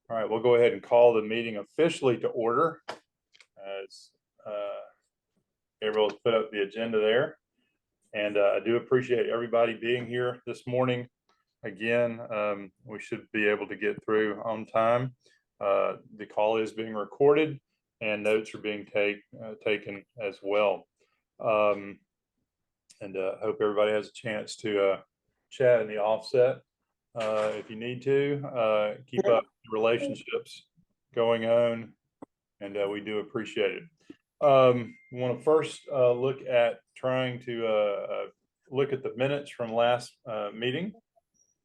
All right, we'll go ahead and call the meeting officially to order as Gabriel's put up the agenda there. And I do appreciate everybody being here this morning. Again, we should be able to get through on time. The call is being recorded and notes are being taken as well. And hope everybody has a chance to chat in the offset. If you need to, keep up the relationships going on, and we do appreciate it. We want to first look at trying to look at the minutes from last meeting.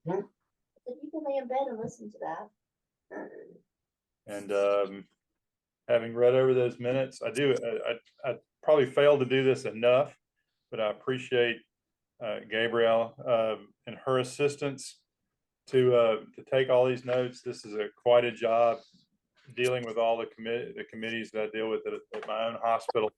You can lay in bed and listen to that. And having read over those minutes, I probably failed to do this enough, but I appreciate Gabrielle and her assistance to take all these notes. This is quite a job dealing with all the committees that I deal with at my own hospital,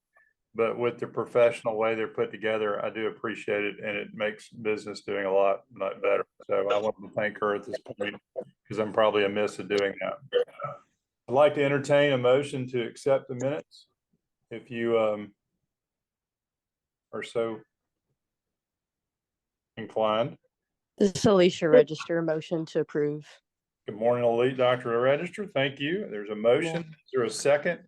but with the professional way they're put together, I do appreciate it, and it makes business doing a lot better. So I want to thank her at this point because I'm probably amiss at doing that. I'd like to entertain a motion to accept the minutes if you are so inclined. This is Alicia Register, motion to approve. Good morning, Elite Dr. Register. Thank you. There's a motion. Is there a second?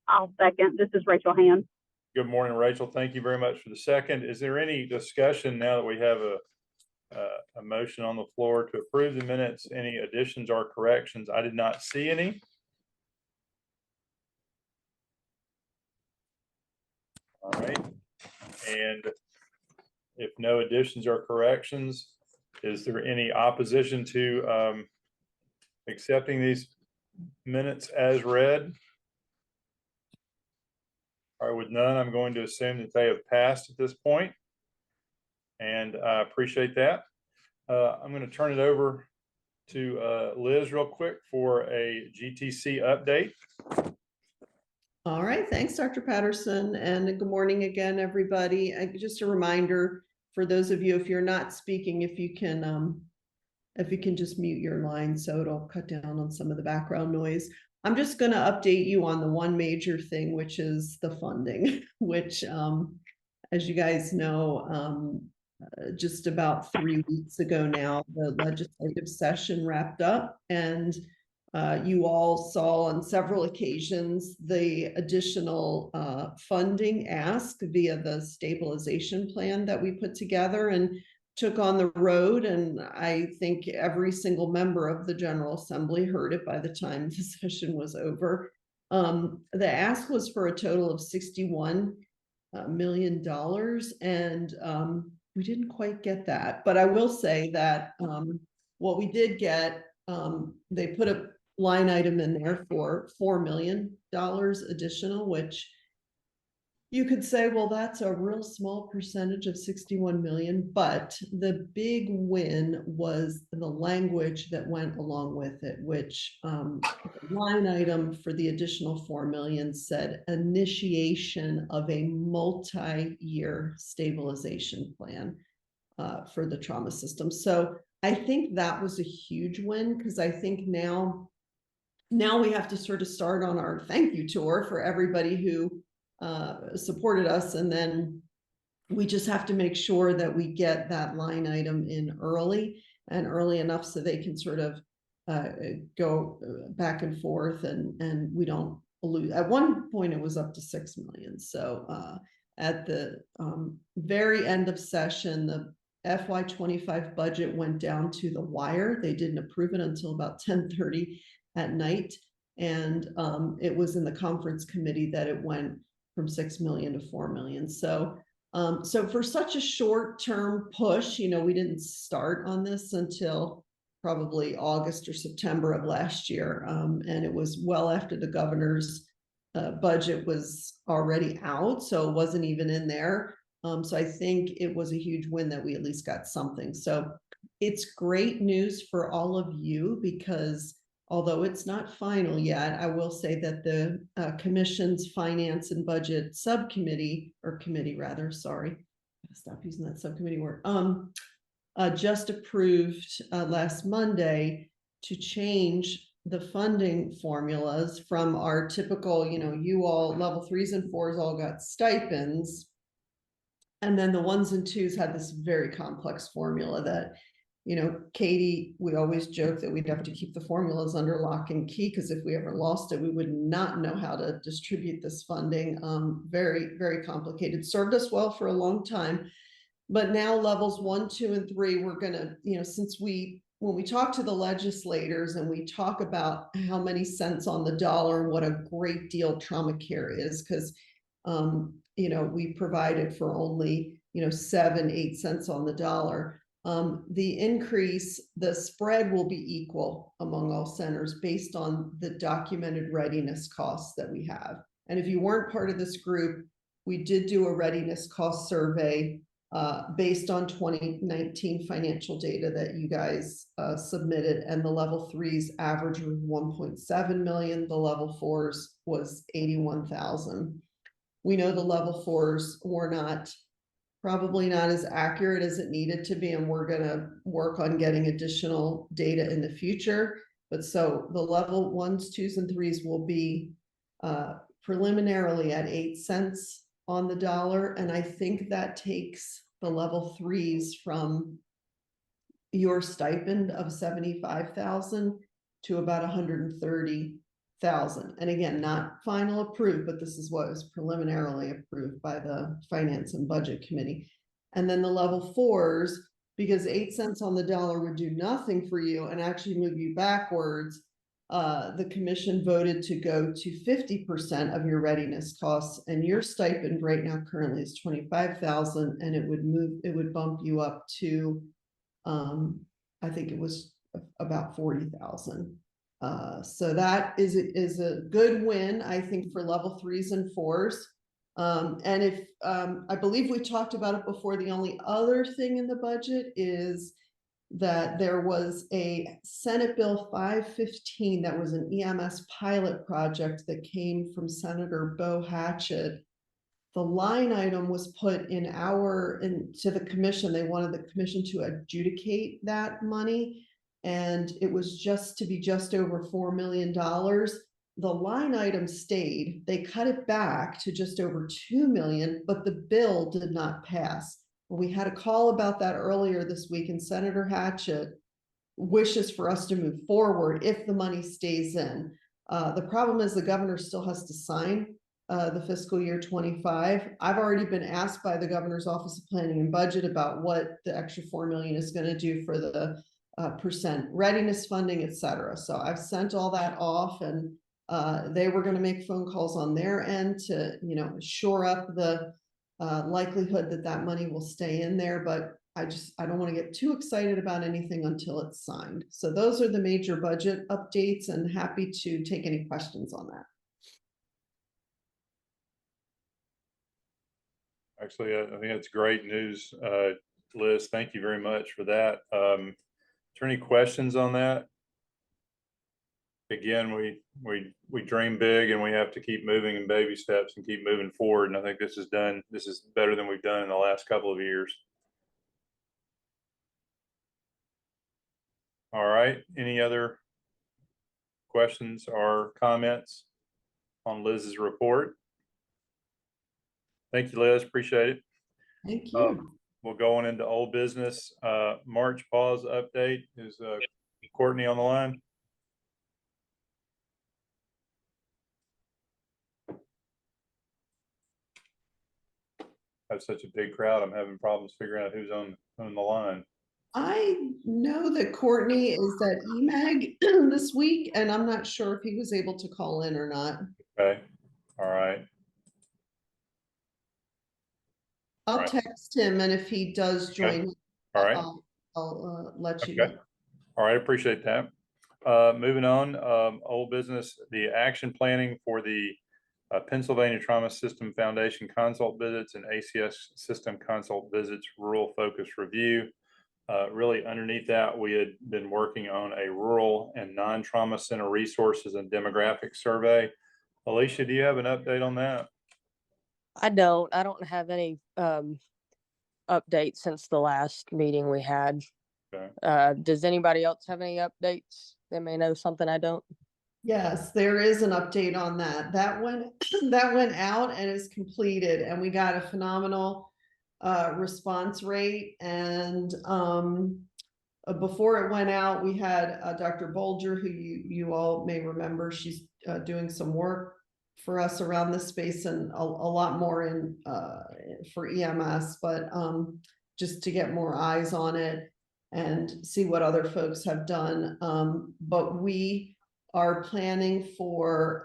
I'll second. This is Rachel Hand. Good morning, Rachel. Thank you very much for the second. Is there any discussion now that we have a motion on the floor to approve the minutes? Any additions or corrections? I did not see any. All right. And if no additions or corrections, is there any opposition to accepting these minutes as read? All right, with none, I'm going to assume that they have passed at this point, and I appreciate that. I'm going to turn it over to Liz real quick for a GTC update. All right, thanks, Dr. Patterson, and good morning again, everybody. Just a reminder for those of you, if you're not speaking, if you can just mute your line so it'll cut down on some of the background noise. I'm just going to update you on the one major thing, which is the funding, which, as you guys know, just about 3 weeks ago now, the legislative session wrapped up, and you all saw on several occasions the additional funding asked via the stabilization plan that we put together and took on the road. And I think every single member of the General Assembly heard it by the time the session was over. The ask was for a total of $61 million, and we didn't quite get that. But I will say that what we did get, they put a line item in there for $4 million additional, which you could say, well, that's a real small percentage of 61 million, but the big win was the language that went along with it, which the line item for the additional 4 million said initiation of a multi-year stabilization plan for the trauma system. So I think that was a huge win, because I think now we have to sort of start on our thank you tour for everybody who supported us, and then we just have to make sure that we get that line item in early enough so they can sort of go back and forth, and we don't lose. At one point it was up to 6 million. So at the very end of session, the FY25 budget went down to the wire. They didn't approve it until about 10:30 at night, and it was in the conference committee that it went from 6 million to 4 million. So for such a short-term push, we didn't start on this until probably August or September of last year, and it was well after the governor's budget was already out, so it wasn't even in there. So I think it was a huge win that we at least got something. So it's great news for all of you, because although it's not final yet, I will say that the Commission's Finance and Budget Subcommittee, or committee rather, sorry, stop using that subcommittee word, just approved last Monday to change the funding formulas from our typical, you all level 3s and 4s all got stipends. And then the 1s and 2s had this very complex formula that, Katie, we always joke that we'd have to keep the formulas under lock and key, because if we ever lost it, we would not know how to distribute this funding. Very, very complicated. Served us well for a long time. But now levels 1, 2, and 3, we're gonna, when we talk to the legislators and we talk about how many cents on the dollar and what a great deal trauma care is, because we provided for only 7, 8 cents on the dollar. The increase, the spread will be equal among all centers based on the documented readiness costs that we have. And if you weren't part of this group, we did do a readiness cost survey based on 2019 financial data that you guys submitted, and the level 3s average was 1.7 million. The level 4s was 81,000. We know the level 4s were probably not as accurate as it needed to be, and we're going to work on getting additional data in the future. But so the level 1s, 2s, and 3s will be preliminarily at 8 cents on the dollar. And I think that takes the level 3s from your stipend of 75,000 to about 130,000. And again, not final approved, but this is what was preliminarily approved by the Finance and Budget Committee. And then the level 4s, because 8 cents on the dollar would do nothing for you and actually move you backwards, the commission voted to go to 50% of your readiness costs, and your stipend right now currently is 25,000, and it would bump you up to, I think it was about 40,000. So that is a good win, I think, for level 3s and 4s. And if I believe we talked about it before, the only other thing in the budget is that there was a Senate Bill 515 that was an EMS pilot project that came from Senator Bo Hatchett. The line item was put into the commission. They wanted the commission to adjudicate that money, and it was just over $4 million. The line item stayed. They cut it back to just over 2 million, but the bill did not pass. We had a call about that earlier this week, and Senator Hatchett wishes for us to move forward if the money stays in. The problem is the governor still has to sign the fiscal year 25. I've already been asked by the governor's Office of Planning and Budget about what the extra 4 million is going to do for the percent readiness funding, et cetera. So I've sent all that off, and they were going to make phone calls on their end to, shore up the likelihood that money will stay in there. But I don't want to get too excited about anything until it's signed. So those are the major budget updates, and happy to take any questions on that. Actually, I think that's great news, Liz. Thank you very much for that. Is there any questions on that? Again, we dream big, and we have to keep moving in baby steps and keep moving forward. And I think this is better than we've done in the last couple of years. All right. Any other questions or comments on Liz's report? Thank you, Liz. Appreciate it. Thank you. We'll go on into old business. March pause update. Is Courtney on the line? I have such a big crowd. I'm having problems figuring out who's on the line. I know that Courtney is at EMAG this week, and I'm not sure if he was able to call in or not. Okay. All right. I'll text him, and if he does join, okay. All right. I'll let you know. All right, appreciate that. Moving on, old business, the action planning for the Pennsylvania Trauma System Foundation consult visits and ACS system consult visits rural focus review. Really underneath that, we had been working on a rural and non-trauma center resources and demographic survey. Alicia, do you have an update on that? I don't have any updates since the last meeting we had. Does anybody else have any updates? They may know something I don't. Yes, there is an update on that. That went that went out and is completed, and we got a phenomenal response rate. And before it went out, we had Dr. Bolger, who you all may remember. She's doing some work for us around this space, and a lot more in for EMS, but just to get more eyes on it and see what other folks have done. But we are planning for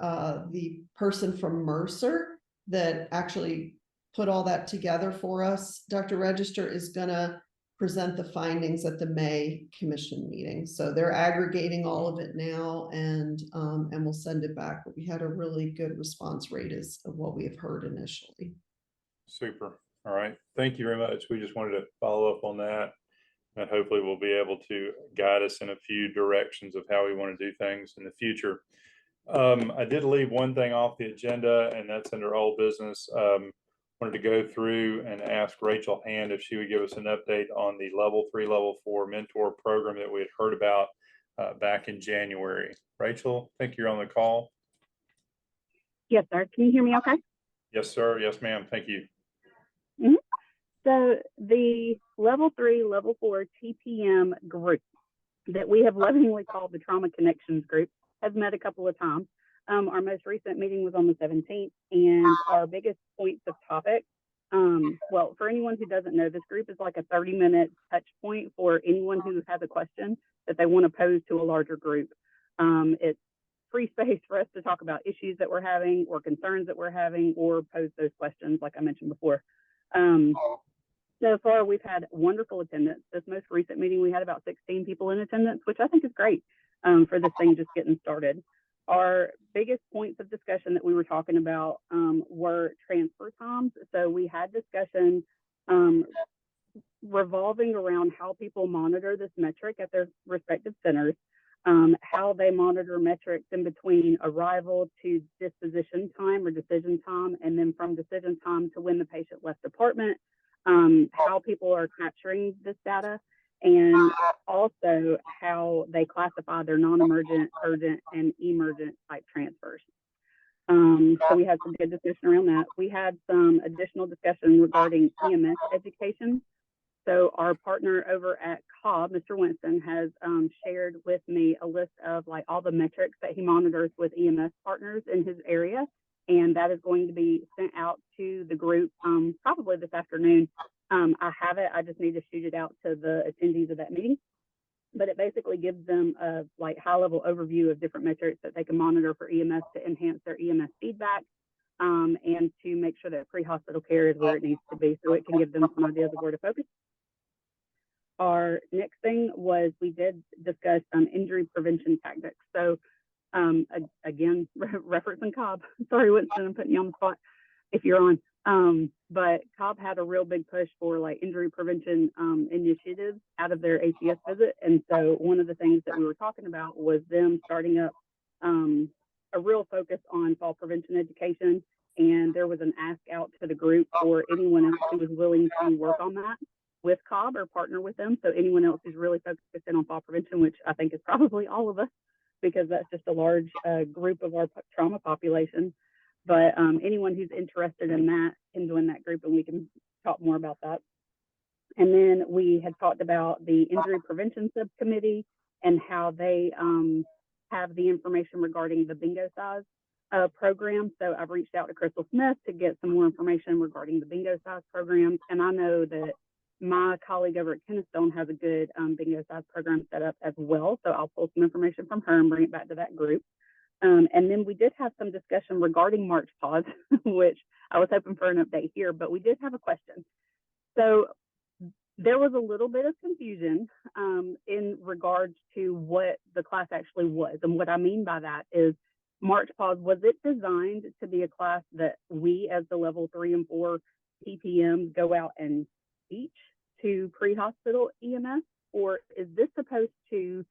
the person from Mercer that actually put all that together for us. Dr. Register is gonna present the findings at the May commission meeting. So they're aggregating all of it now, and we'll send it back. But we had a really good response rate as of what we have heard initially. Super. All right. Thank you very much. We just wanted to follow up on that. And hopefully we'll be able to guide us in a few directions of how we want to do things in the future. I did leave one thing off the agenda, and that's under old business. Wanted to go through and ask Rachel Hand if she would give us an update on the level 3, level 4 mentor program that we had heard about back in January. Rachel, I think you're on the call. Yes, sir. Can you hear me okay? Yes, sir. Yes, ma'am. Thank you. So the level 3, level 4 TPM group that we have lovingly called the Trauma Connections group has met a couple of times. Our most recent meeting was on the 17th, and our biggest points of topic, well, for anyone who doesn't know, this group is like a 30-minute touch point for anyone who has a question that they want to pose to a larger group. It's free space for us to talk about issues that we're having or concerns that we're having, or pose those questions like I mentioned before. So far, we've had wonderful attendance. This most recent meeting, we had about 16 people in attendance, which I think is great for this thing just getting started. Our biggest points of discussion that we were talking about were transfer times. So we had discussion revolving around how people monitor this metric at their respective centers, how they monitor metrics in between arrival to disposition time or decision time, and then from decision time to when the patient left department, how people are capturing this data, and also how they classify their non-emergent, urgent, and emergent type transfers. So we had some good discussion around that. We had some additional discussion regarding EMS education. So our partner over at Cobb, Mr. Winston, has shared with me a list of like all the metrics that he monitors with EMS partners in his area. And that is going to be sent out to the group probably this afternoon. I have it. I just need to shoot it out to the attendees of that meeting. But it basically gives them a like high-level overview of different metrics that they can monitor for EMS to enhance their EMS feedback and to make sure that pre-hospital care is where it needs to be, so it can give them some ideas of where to focus. Our next thing was we did discuss injury prevention tactics. So again, referencing Cobb. Sorry, Winston, I'm putting you on the spot if you're on. But Cobb had a real big push for like injury prevention initiatives out of their ACS visit. And so one of the things that we were talking about was them starting up a real focus on fall prevention education. And there was an ask out to the group for anyone else who was willing to work on that with Cobb or partner with them. So anyone else who's really focused in on fall prevention, which I think is probably all of us, because that's just a large group of our trauma population. But anyone who's interested in that can join that group, and we can talk more about that. And then we had talked about the injury prevention subcommittee and how they have the information regarding the bingo size program. So I've reached out to Crystal Smith to get some more information regarding the bingo size programs. And I know that my colleague over at Kennestone has a good bingo size program set up as well. So I'll pull some information from her and bring it back to that group. And then we did have some discussion regarding March pause, which I was hoping for an update here, but we did have a question. So there was a little bit of confusion in regards to what the class actually was. And what I mean by that is March pause, was it designed to be a class that we as the level 3 and 4 PPM go out and teach to pre-hospital EMS, or is this supposed to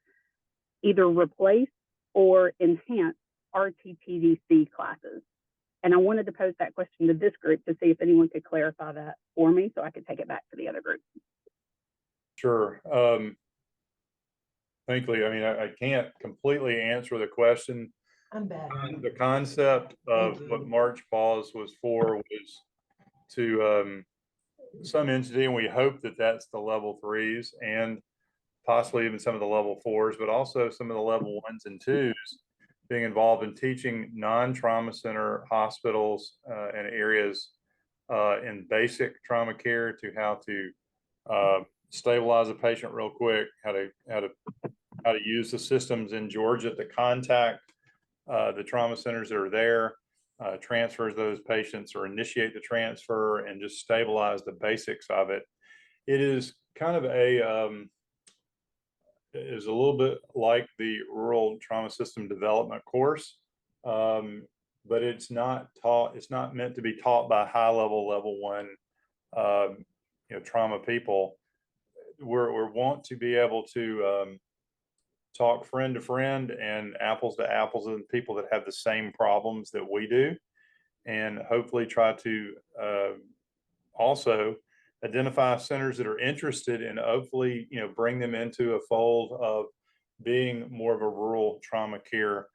either replace or enhance RTPDC classes? And I wanted to pose that question to this group to see if anyone could clarify that for me so I could take it back to the other group. Sure. thankfully, I mean, I can't completely answer the question. I'm back. The concept of Thank what you. March pause was for was to some entity, and we hope that that's the level 3s and possibly even some of the level 4s, but also some of the level 1s and 2s being involved in teaching non-trauma center hospitals and areas in basic trauma care to how to stabilize a patient real quick, how to use the systems in Georgia to contact the trauma centers that are there, transfers those patients or initiate the transfer and just stabilize the basics of it. It is kind of is a little bit like the rural trauma system development course, but it's not taught. It's not meant to be taught by high level 1, trauma people. We're want to be able to talk friend to friend and apples to apples and people that have the same problems that we do, and hopefully try to also identify centers that are interested and hopefully, bring them into a fold of being more of a rural trauma care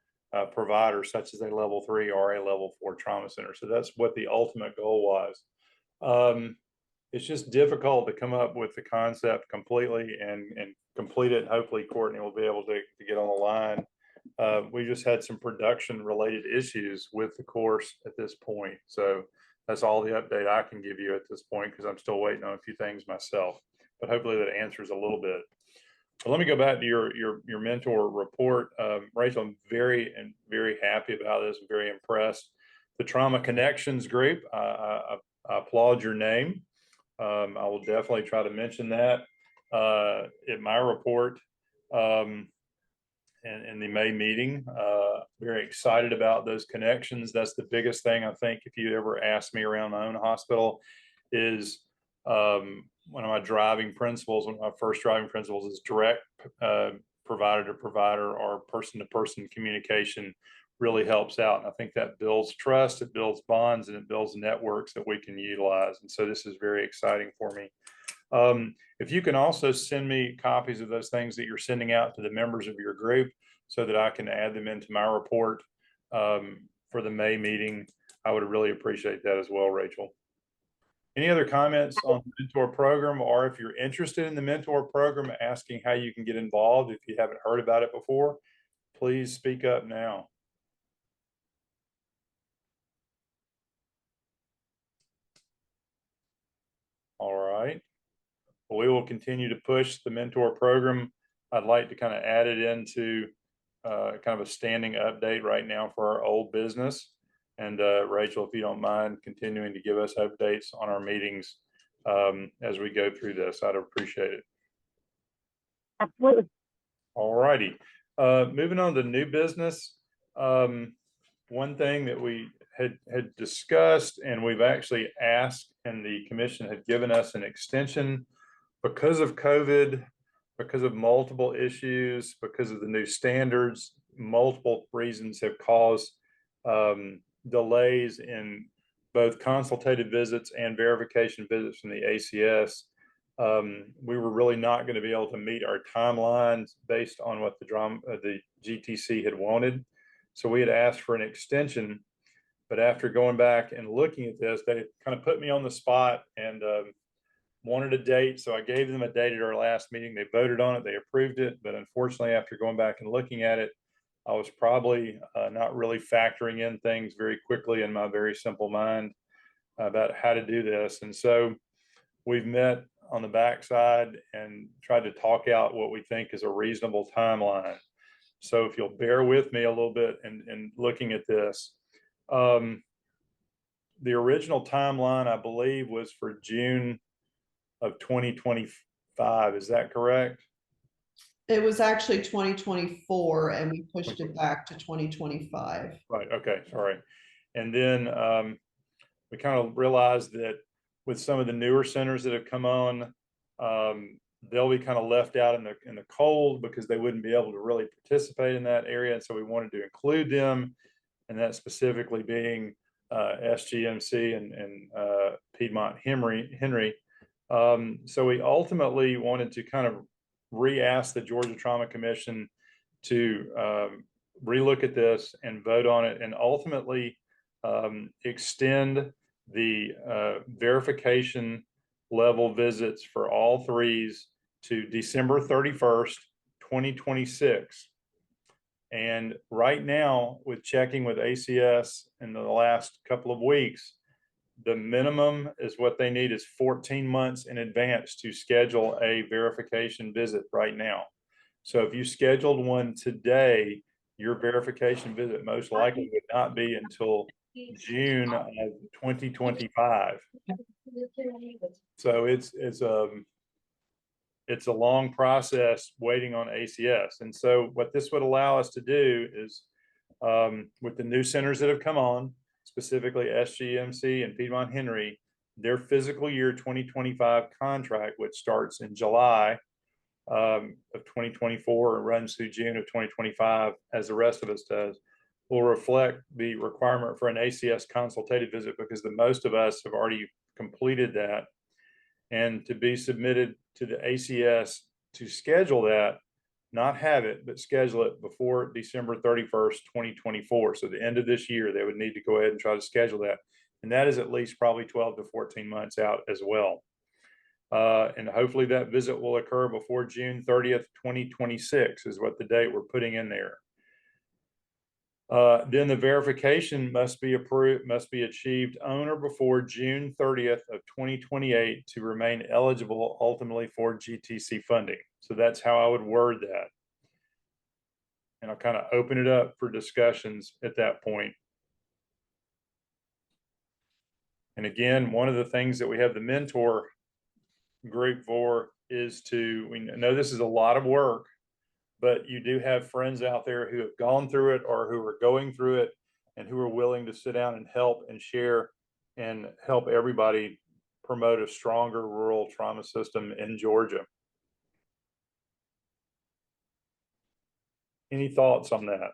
provider, such as a level 3 or a level 4 trauma center. So that's what the ultimate goal was. It's just difficult to come up with the concept completely and complete it. Hopefully Courtney will be able to get on the line. We just had some production related issues with the course at this point. So that's all the update I can give you at this point, because I'm still waiting on a few things myself, but hopefully that answers a little bit. But let me go back to your mentor report. Rachel, I'm very happy about this. I'm very impressed. The Trauma Connections group, I applaud your name. I will definitely try to mention that in my report in the May meeting. Very excited about those connections. That's the biggest thing, I think, if you ever ask me around my own hospital, is one of my driving principles, one of my first driving principles is direct provider to provider or person to person communication really helps out. And I think that builds trust, it builds bonds, and it builds networks that we can utilize. And so this is very exciting for me. If you can also send me copies of those things that you're sending out to the members of your group so that I can add them into my report for the May meeting, I would really appreciate that as well, Rachel. Any other comments on the mentor program, or if you're interested in the mentor program, asking how you can get involved if you haven't heard about it before, please speak up now. All right. Well, we will continue to push the mentor program. I'd like to kind of add it into kind of a standing update right now for our old business. And Rachel, if you don't mind continuing to give us updates on our meetings as we go through this, I'd appreciate it. Absolutely. All righty. Moving on to new business. One thing that we had discussed, and we've actually asked, and the commission had given us an extension because of COVID, because of multiple issues, because of the new standards. Multiple reasons have caused delays in both consultative visits and verification visits from the ACS. We were really not going to be able to meet our timelines based on what the GTC had wanted. So we had asked for an extension, but after going back and looking at this, they kind of put me on the spot and wanted a date. So I gave them a date at our last meeting. They voted on it, they approved it. But unfortunately, after going back and looking at it, I was probably not really factoring in things very quickly in my very simple mind about how to do this. And so we've met on the backside and tried to talk out what we think is a reasonable timeline. So if you'll bear with me a little bit in looking at this, the original timeline, I believe, was for June of 2025. Is that correct? It was actually 2024 and we pushed it back to 2025. Right. Okay. Sorry. And then we kind of realized that with some of the newer centers that have come on, they'll be kind of left out in the cold because they wouldn't be able to really participate in that area. And so we wanted to include them, and that specifically being SGMC and Piedmont Henry. So we ultimately wanted to kind of re-ask the Georgia Trauma Commission to relook at this and vote on it, and ultimately extend the verification level visits for all threes to December 31st, 2026. And right now, with checking with ACS in the last couple of weeks, the minimum is what they need is 14 months in advance to schedule a verification visit right now. So if you scheduled one today, your verification visit most likely would not be until June of 2025. So it's a long process waiting on ACS. And so what this would allow us to do is with the new centers that have come on, specifically SGMC and Piedmont Henry, their fiscal year 2025 contract, which starts in July of 2024 and runs through June of 2025, as the rest of us does, will reflect the requirement for an ACS consultative visit, because the most of us have already completed that, and to be submitted to the ACS to schedule that, not have it, but schedule it before December 31st, 2024. So the end of this year, they would need to go ahead and try to schedule that. And that is at least probably 12 to 14 months out as well. And hopefully that visit will occur before June 30th, 2026 is what the date we're putting in there. Then the verification must be achieved on or before June 30th of 2028 to remain eligible ultimately for GTC funding. So that's how I would word that. And I'll kind of open it up for discussions at that point. And again, one of the things that we have the mentor group for is to, we know this is a lot of work, but you do have friends out there who have gone through it or who are going through it and who are willing to sit down and help and share and help everybody promote a stronger rural trauma system in Georgia. Any thoughts on that?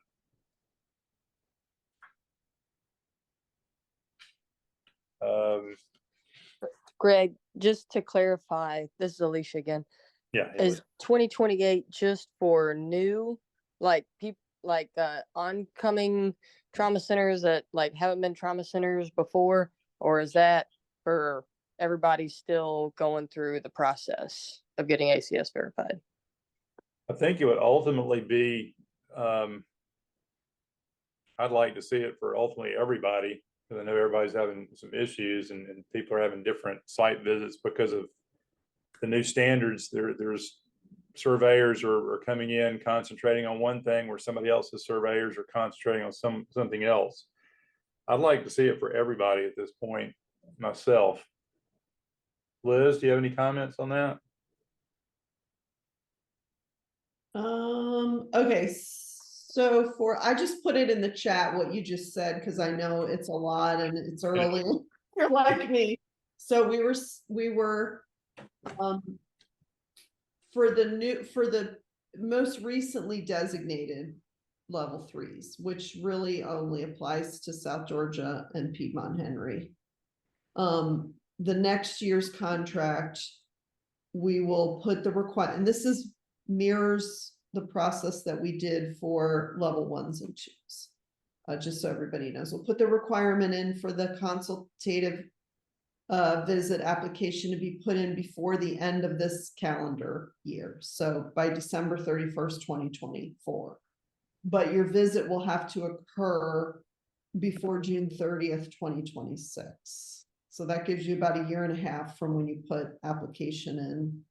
Greg, just to clarify, this is Alicia again. Yeah. Is 2028 just for new, like people, like oncoming trauma centers that like haven't been trauma centers before, or is that for everybody still going through the process of getting ACS verified? I think it would ultimately be, I'd like to see it for ultimately everybody, because I know everybody's having some issues and people are having different site visits because of the new standards. There's surveyors are coming in concentrating on one thing where somebody else's surveyors are concentrating on something else. I'd like to see it for everybody at this point myself. Liz, do you have any comments on that? Okay, so I just put it in the chat what you just said, because I know it's a lot and it's early. You're like me. So we were for the most recently designated level 3s, which really only applies to South Georgia and Piedmont Henry. The next year's contract, we will put the and this mirrors the process that we did for level 1s and 2s. Just so everybody knows, we'll put the requirement in for the consultative visit application to be put in before the end of this calendar year. So by December 31st, 2024. But your visit will have to occur before June 30th, 2026. So that gives you about a year and a half from when you put application in,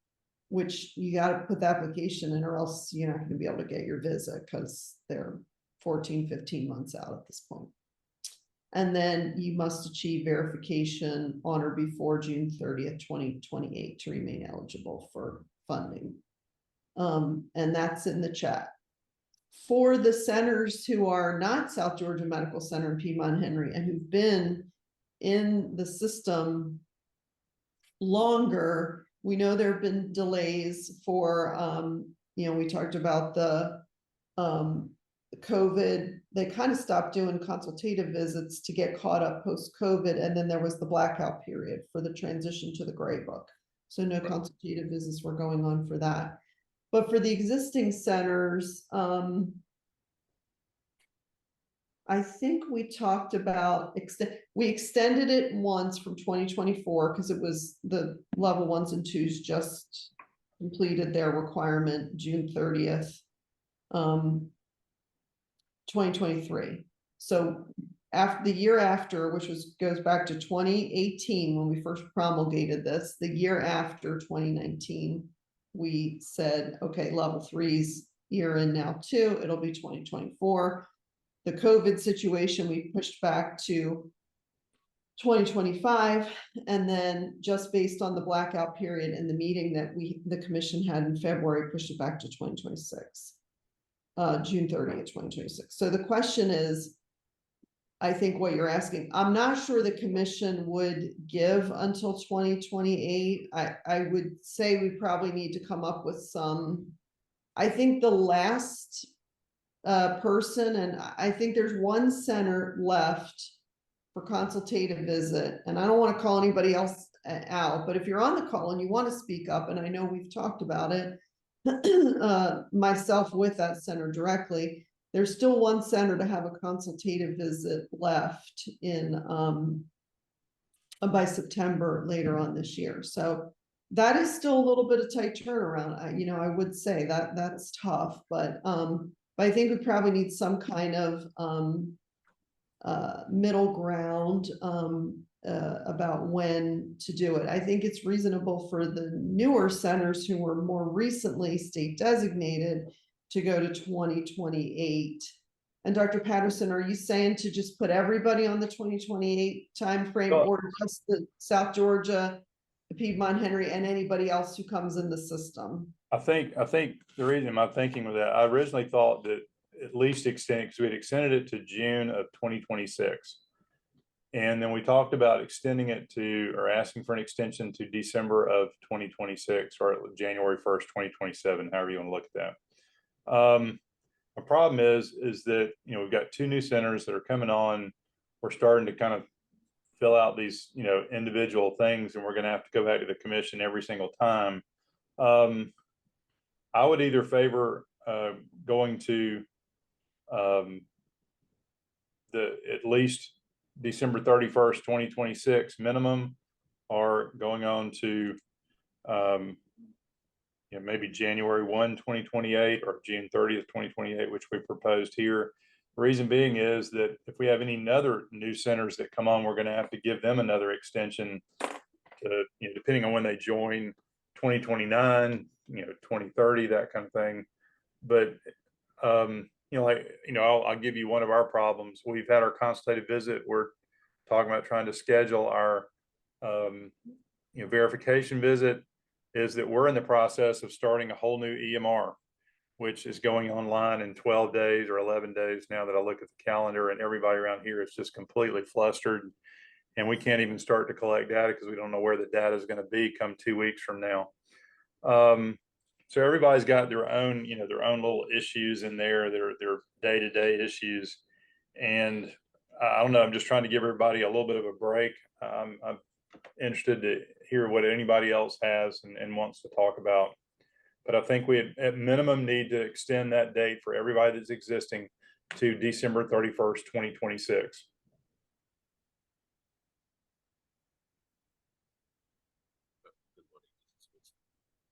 which you got to put the application in or else you're not going to be able to get your visit because they're 14, 15 months out at this point. And then you must achieve verification on or before June 30th, 2028 to remain eligible for funding. And that's in the chat. For the centers who are not South Georgia Medical Center and Piedmont Henry and who've been in the system longer, we know there have been delays for, we talked about the COVID. They kind of stopped doing consultative visits to get caught up post-COVID. And then there was the blackout period for the transition to the gray book. So no consultative visits were going on for that. But for the existing centers, I think we talked about we extended it once from 2024 because it was the level 1s and 2s just completed their requirement June 30th, 2023. So after the year after, which goes back to 2018 when we first promulgated this, the year after 2019, we said, okay, level 3's year in now too, it'll be 2024. The COVID situation, we pushed back to 2025. And then just based on the blackout period and the meeting that the commission had in February, pushed it back to 2026, June 30th, 2026. So the question is, I think what you're asking, I'm not sure the commission would give until 2028. I would say we probably need to come up with some, I think the last person, and I think there's one center left for consultative visit, and I don't want to call anybody else out, but if you're on the call and you want to speak up, and I know we've talked about it, myself with that center directly, there's still one center to have a consultative visit left in by September later on this year. So that is still a little bit of tight turnaround. I would say that that's tough, but I think we probably need some kind of middle ground about when to do it. I think it's reasonable for the newer centers who were more recently state designated to go to 2028. And Dr. Patterson, are you saying to just put everybody on the 2028 timeframe, or just the South Georgia, the Piedmont Henry, and anybody else who comes in the system? I think the reason my thinking was that I originally thought that at least extend, because we had extended it to June of 2026. And then we talked about extending it to, or asking for an extension to December of 2026, or January 1st, 2027, however you want to look at that. The problem is that, we've got 2 new centers that are coming on. We're starting to kind of fill out these, individual things, and we're going to have to go back to the commission every single time. I would either favor going to at least December 31st, 2026 minimum, or going on to maybe January 1, 2028, or June 30th, 2028, which we proposed here. The reason being is that if we have any other new centers that come on, we're going to have to give them another extension to, depending on when they join, 2029, 2030, that kind of thing. But I'll give you one of our problems. We've had our consultative visit. We're talking about trying to schedule our verification visit. Is that we're in the process of starting a whole new EMR, which is going online in 12 days or 11 days now that I look at the calendar, and everybody around here is just completely flustered, and we can't even start to collect data because we don't know where the data is going to be come 2 weeks from now. So everybody's got their own, their own little issues in there, their day-to-day issues. And I don't know, I'm just trying to give everybody a little bit of a break. I'm interested to hear what anybody else has and wants to talk about. But I think we at minimum need to extend that date for everybody that's existing to December 31st, 2026.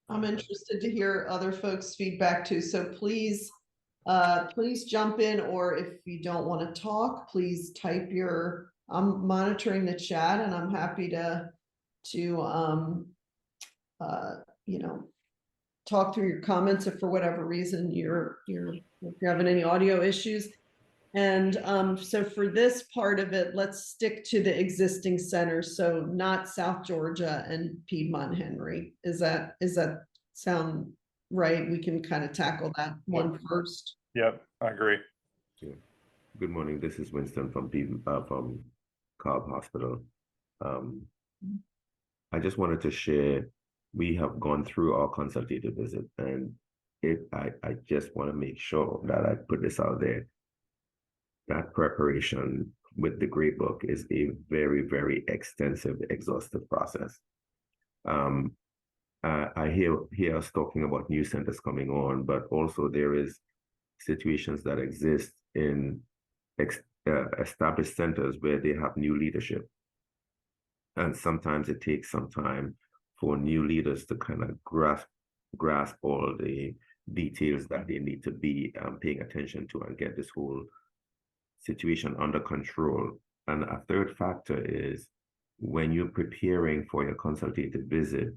I'm interested to hear other folks' feedback too. So please jump in, or if you don't want to talk, please type I'm monitoring the chat, and I'm happy to talk through your comments if for whatever reason if you're having any audio issues. And so for this part of it, let's stick to the existing centers. So not South Georgia and Piedmont Henry. Is that sound right? We can kind of tackle that one first. Yep, I agree. Yeah. Good morning. This is Winston from Cobb Hospital. I just wanted to share, we have gone through our consultative visit, and I just want to make sure that I put this out there. That preparation with the Gray Book is a very, very extensive, exhaustive process. I hear us talking about new centers coming on, but also there is situations that exist in established centers where they have new leadership. And sometimes it takes some time for new leaders to kind of grasp all the details that they need to be paying attention to and get this whole situation under control. And a third factor is when you're preparing for your consultative visit,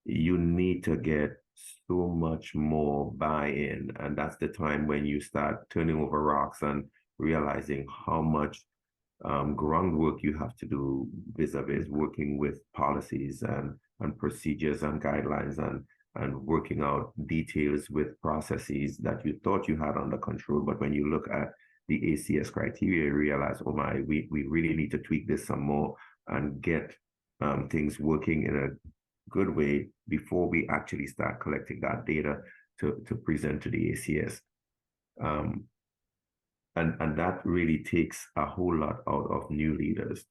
you need to get so much more buy-in. And that's the time when you start turning over rocks and realizing how much groundwork you have to do vis-a-vis working with policies and procedures and guidelines and working out details with processes that you thought you had under control. But when you look at the ACS criteria, you realize, oh my, we really need to tweak this some more and get things working in a good way before we actually start collecting that data to present to the ACS. And that really takes a whole lot out of new leaders.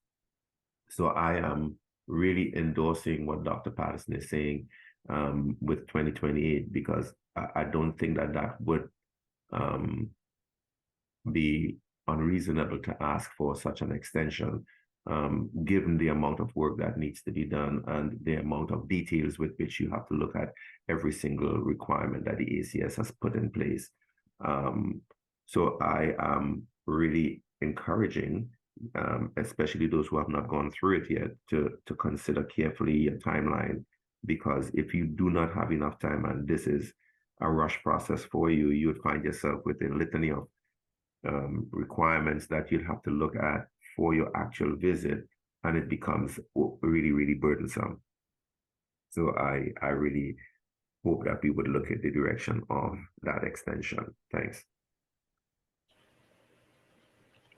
So I am really endorsing what Dr. Patterson is saying with 2028, because I don't think that would be unreasonable to ask for such an extension, given the amount of work that needs to be done and the amount of details with which you have to look at every single requirement that the ACS has put in place. So I am really encouraging, especially those who have not gone through it yet, to consider carefully your timeline, because if you do not have enough time and this is a rush process for you, you would find yourself with a litany of requirements that you'd have to look at for your actual visit, and it becomes really, really burdensome. So I really hope that we would look at the direction of that extension. Thanks.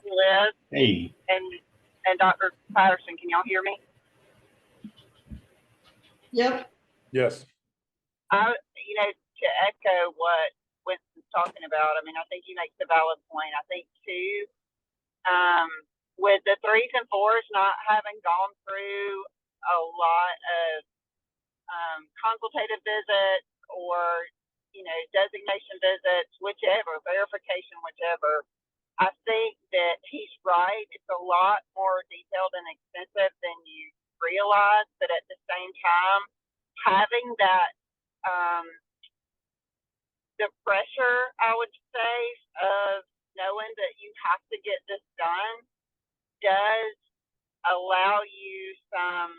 Liz Hey, and Dr. Patterson, can y'all hear me? Yep. Yes. To echo what Winston's talking about, I mean, I think he makes a valid point. I think too, with the 3s and 4s not having gone through a lot of consultative visits or, designation visits, whichever, verification, whichever, I think that he's right. It's a lot more detailed and extensive than you realize, but at the same time, having that the pressure, I would say, of knowing that you have to get this done does allow you some,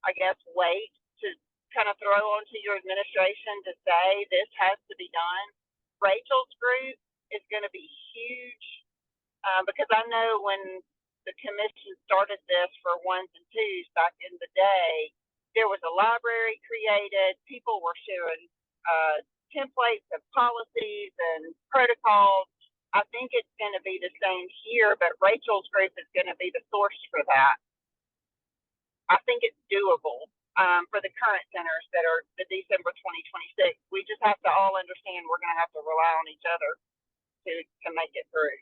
I guess, weight to kind of throw onto your administration to say this has to be done. Rachel's group is going to be huge because I know when the commission started this for 1s and 2s back in the day, there was a library created. People were sharing templates of policies and protocols. I think it's going to be the same here, but Rachel's group is going to be the source for that. I think it's doable for the current centers that are the December 2026. We just have to all understand we're going to have to rely on each other to make it through.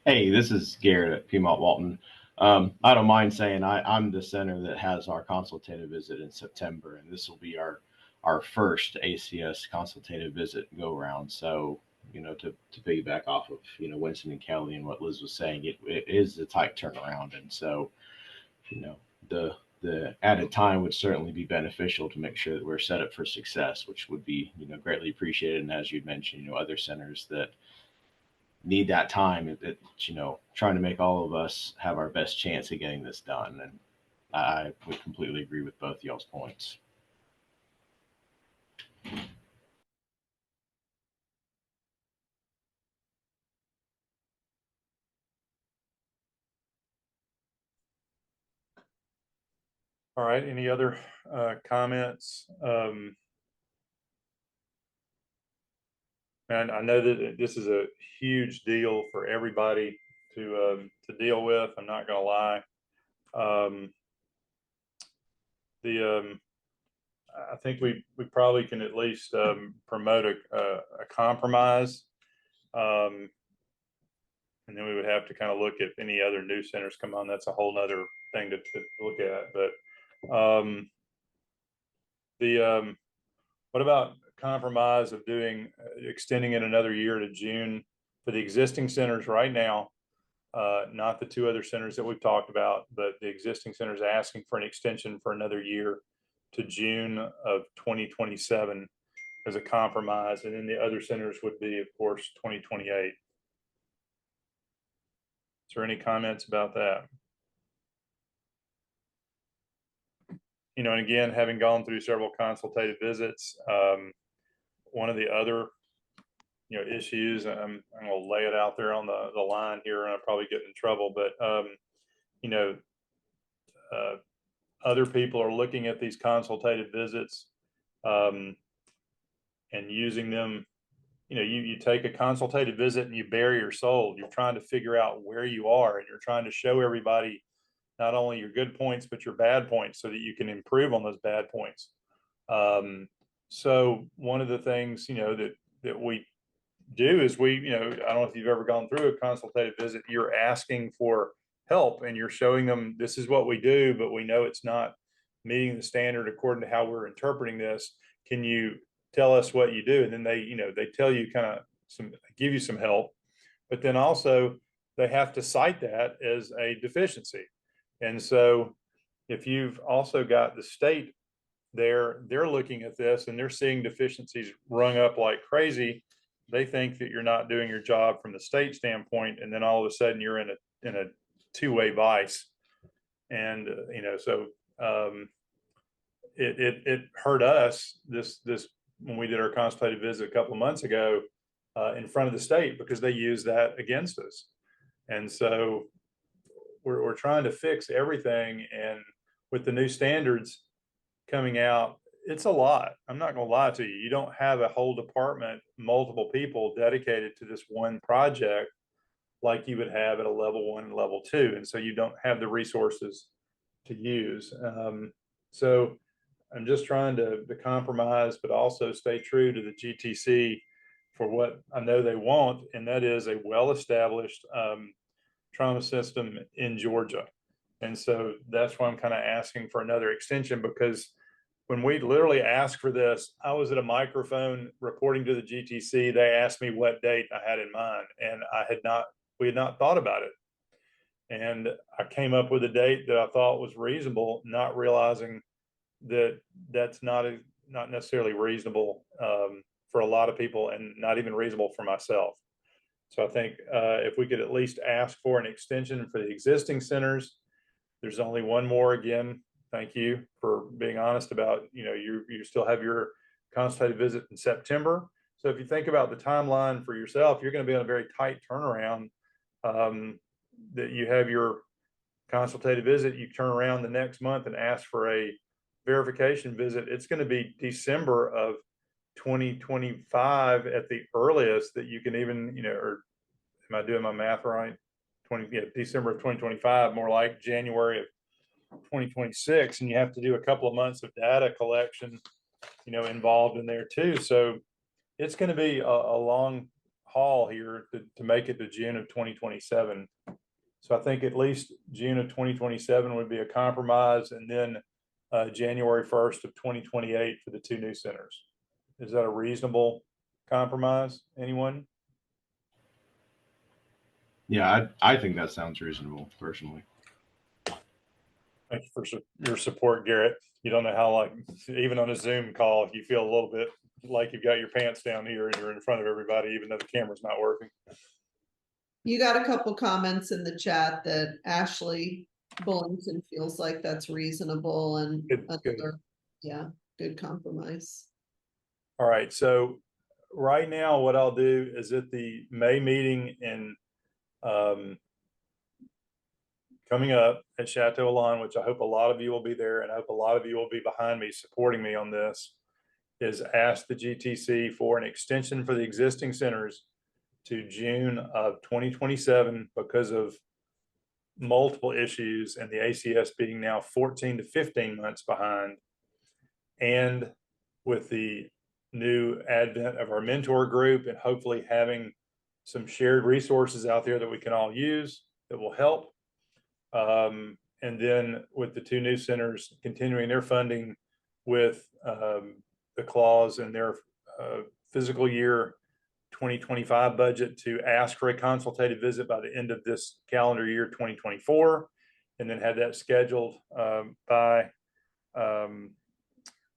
hey, this is Garrett at Piedmont Walton. I don't mind saying I'm the center that has our consultative visit in September, and this will be our first ACS consultative visit go around. So, to piggyback off of, Winston and Kelly and what Liz was saying, it is a tight turnaround. And so, the added time would certainly be beneficial to make sure that we're set up for success, which would be, greatly appreciated. And as you'd mentioned, other centers that need that time, trying to make all of us have our best chance of getting this done. And I would completely agree with both y'all's points. All right. Any other comments? And I know that this is a huge deal for everybody to deal with. I'm not going to lie. I think we probably can at least promote a compromise. And then we would have to kind of look at any other new centers come on. That's a whole nother thing to look at. But what about compromise of doing, extending it another year to June for the existing centers right now? Not the two other centers that we've talked about, but the existing centers asking for an extension for another year to June of 2027 as a compromise. And then the other centers would be, of course, 2028. Is there any comments about that? You know, and again, having gone through several consultative visits, one of the other, you know, issues, I'm gonna lay it out there on the line here, and I'll probably get in trouble, but you know, other people are looking at these consultative visits and using them. You know, you take a consultative visit and you bare your soul. You're trying to figure out where you are, and you're trying to show everybody not only your good points, but your bad points so that you can improve on those bad points. So one of the things, you know, that we do is we, you know, I don't know if you've ever gone through a consultative visit, you're asking for help and you're showing them this is what we do, but we know it's not meeting the standard according to how we're interpreting this. Can you tell us what you do? And then they, you know, they tell you kind of give you some help, but then also they have to cite that as a deficiency. And so if you've also got the state there, they're looking at this and they're seeing deficiencies rung up like crazy. They think that you're not doing your job from the state standpoint, and then all of a sudden you're in a two-way vice. And you know, so it hurt us this when we did our consultative visit a couple of months ago in front of the state, because they used that against us. And so we're trying to fix everything, and with the new standards coming out, it's a lot. I'm not going to lie to you. You don't have a whole department, multiple people dedicated to this one project like you would have at a level 1 and level 2. And so you don't have the resources to use. So I'm just trying to compromise, but also stay true to the GTC for what I know they want. And that is a well-established trauma system in Georgia. And so that's why I'm kind of asking for another extension, because when we literally asked for this, I was at a microphone reporting to the GTC. They asked me what date I had in mind, and we had not thought about it. And I came up with a date that I thought was reasonable, not realizing that that's not necessarily reasonable for a lot of people, and not even reasonable for myself. So I think if we could at least ask for an extension for the existing centers. There's only one more. Again, thank you for being honest about, you know, you still have your consultative visit in September. So if you think about the timeline for yourself, you're going to be on a very tight turnaround. That you have your consultative visit, you turn around the next month and ask for a verification visit. It's going to be December of 2025 at the earliest that you can even, you know, or am I doing my math right? December of 2025, more like January of 2026. And you have to do a couple of months of data collection, you know, involved in there too. So it's going to be a long haul here to make it to June of 2027. So I think at least June of 2027 would be a compromise, and then January 1st of 2028 for the two new centers. Is that a reasonable compromise? Anyone? Yeah, I think that sounds reasonable personally. Thank you for your support, Garrett. You don't know how, like, even on a Zoom call, you feel a little bit like you've got your pants down here and you're in front of everybody, even though the camera's not working. You got a couple comments in the chat that Ashley Bullington feels like that's reasonable, and Good. Yeah, good compromise. All right. So right now, what I'll do is at the May meeting in coming up at Chateau Alon, which I hope a lot of you will be there, and I hope a lot of you will be behind me supporting me on this, is ask the GTC for an extension for the existing centers to June of 2027 because of multiple issues, and the ACS being now 14 to 15 months behind. And with the new advent of our mentor group, and hopefully having some shared resources out there that we can all use that will help. And then with the two new centers continuing their funding with the clause in their fiscal year 2025 budget to ask for a consultative visit by the end of this calendar year 2024, and then have that scheduled by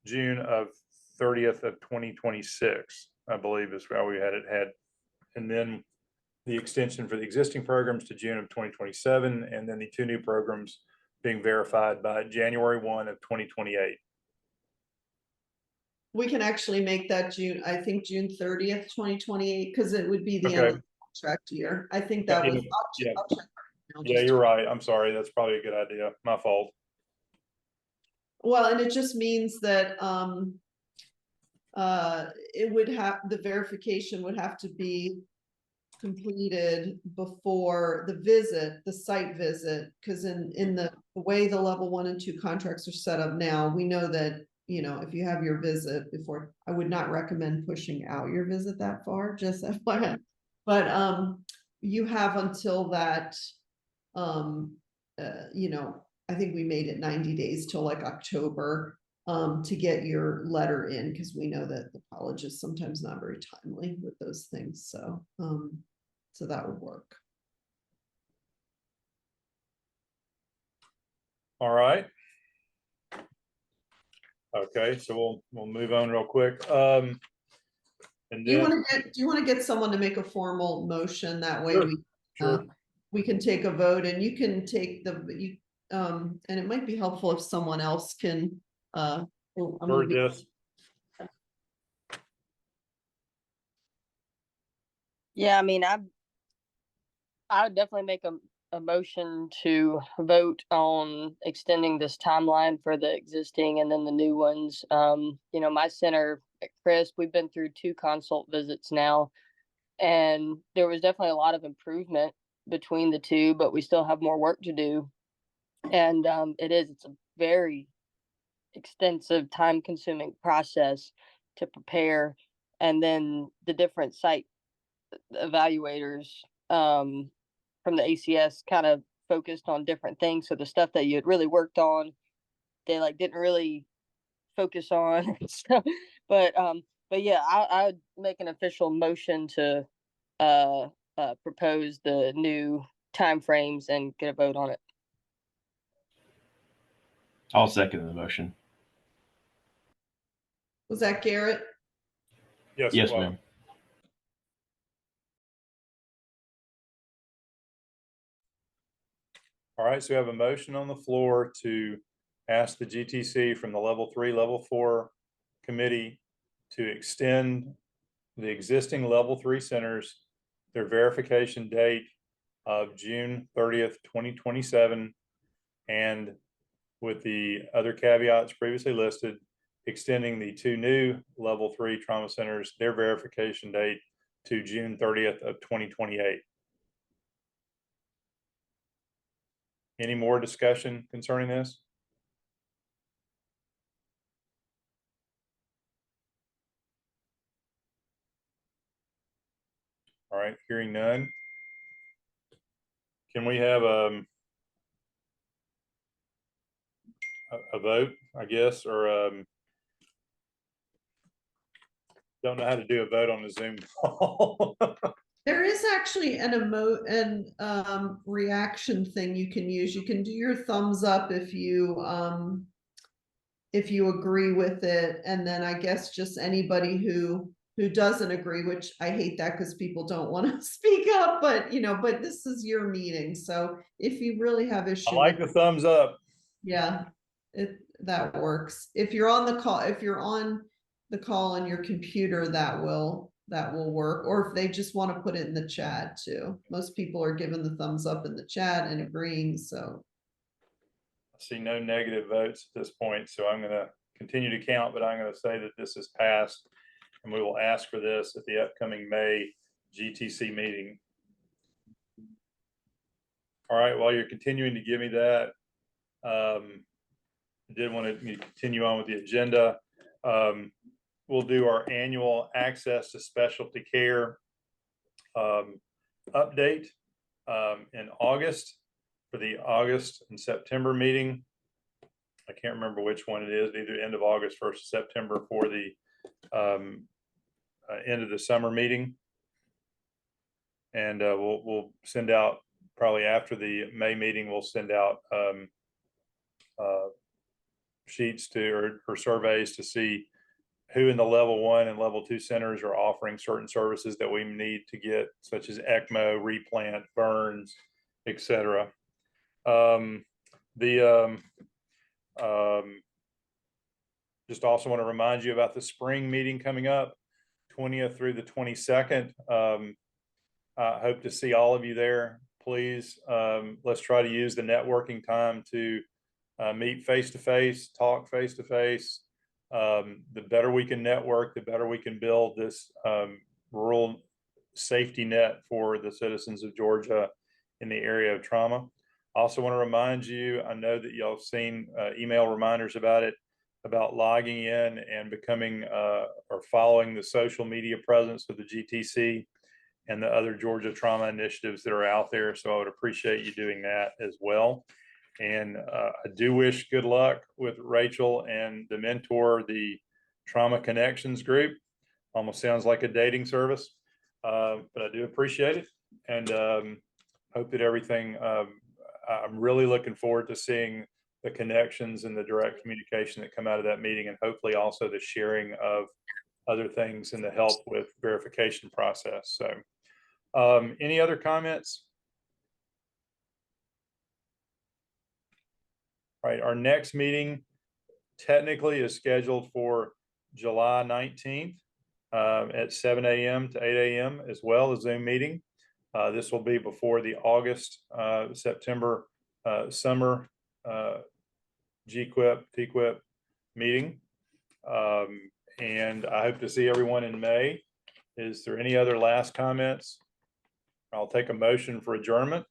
June of 30th of 2026, I believe is how we had it had. And then the extension for the existing programs to June of 2027, and then the two new programs being verified by January 1 of 2028. We can actually make that June, I think June 30th, 2028, because it would be the end of Okay. the contract year. I think that was. Yeah. I'll check right now, Yeah, just- you're right. I'm sorry. That's probably a good idea. My fault. Well, and it just means that it would have, the verification would have to be completed before the visit, the site visit, because in the way the level 1 and 2 contracts are set up now, we know that, you know, if you have your visit before, I would not recommend pushing out your visit that far, just FYI. But you have until that, you know, I think we made it 90 days till like October to get your letter in, because we know that the college is sometimes not very timely with those things. So so that would work. All right. Okay, so we'll move on real quick. And Do you then want to get someone to make a formal motion? That way Sure, we sure. we can take a vote, and you can take the and it might be helpful if someone else can oh, I'm gonna Heard be- this. Yeah, I mean, I would definitely make a motion to vote on extending this timeline for the existing and then the new ones. You know, my center at Chris, we've been through 2 consult visits now, and there was definitely a lot of improvement between the two, but we still have more work to do. And it's a very extensive, time consuming process to prepare. And then the different site evaluators from the ACS kind of focused on different things. So the stuff that you had really worked on, they like didn't really focus on. So, but yeah, I would make an official motion to propose the new timeframes and get a vote on it. I'll second the motion. Was that Garrett? Yes, it Yes, was. ma'am. All right, so we have a motion on the floor to ask the GTC from the level 3, level 4 committee to extend the existing level 3 centers, their verification date of June 30th, 2027, and with the other caveats previously listed, extending the 2 new level 3 trauma centers, their verification date to June 30th of 2028. Any more discussion concerning this? All right, hearing none. Can we have a vote, I guess, or don't know how to do a vote on a Zoom call. There is actually an reaction thing you can use. You can do your thumbs up if you agree with it, and then I guess just anybody who doesn't agree, which I hate that because people don't want to speak up, but you know, but this is your meeting, so if you really have issue, I like the thumbs up. yeah, that works. If you're on the call on your computer, that will work, or if they just want to put it in the chat too. Most people are giving the thumbs up in the chat and agreeing, so. I see no negative votes at this point, so I'm gonna continue to count, but I'm gonna say that this is passed, and we will ask for this at the upcoming May GTC meeting. All right, while you're continuing to give me that, I did want to continue on with the agenda. We'll do our annual access to specialty care update in August for the August and September meeting. I can't remember which one it is, either end of August, 1st of September for the end of the summer meeting. And we'll send out, probably after the May meeting, we'll send out sheets to or surveys to see who in the level 1 and level 2 centers are offering certain services that we need to get, such as ECMO, replant, burns, etc. Just also want to remind you about the spring meeting coming up, 20th through the 22nd. I hope to see all of you there. Please, let's try to use the networking time to meet face-to-face, talk face-to-face. The better we can network, the better we can build this rural safety net for the citizens of Georgia in the area of trauma. I also want to remind you, I know that y'all have seen email reminders about it, about logging in and becoming or following the social media presence of the GTC and the other Georgia trauma initiatives that are out there. So I would appreciate you doing that as well. And I do wish good luck with Rachel and the mentor, the Trauma Connections group. Almost sounds like a dating service, but I do appreciate it. And hope that everything, I'm really looking forward to seeing the connections and the direct communication that come out of that meeting, and hopefully also the sharing of other things and the help with verification process. So any other comments? All right, our next meeting technically is scheduled for July 19th at 7 a.m. to 8 a.m. as well, as Zoom meeting. This will be before the August, September summer GQIP, TQIP meeting. And I hope to see everyone in May. Is there any other last comments? I'll take a motion for adjournment.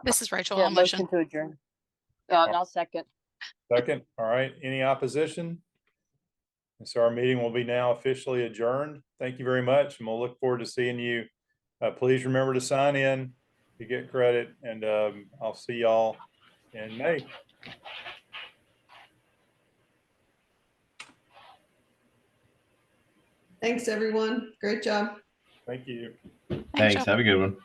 This is Rachel. Yeah, I'll motion. motion to adjourn. I'll second. Second. All right. Any opposition? And so our meeting will be now officially adjourned. Thank you very much, and we'll look forward to seeing you. Please remember to sign in to get credit, and I'll see y'all in May. Thanks, everyone. Great job. Thank you. Thanks. Have a good one.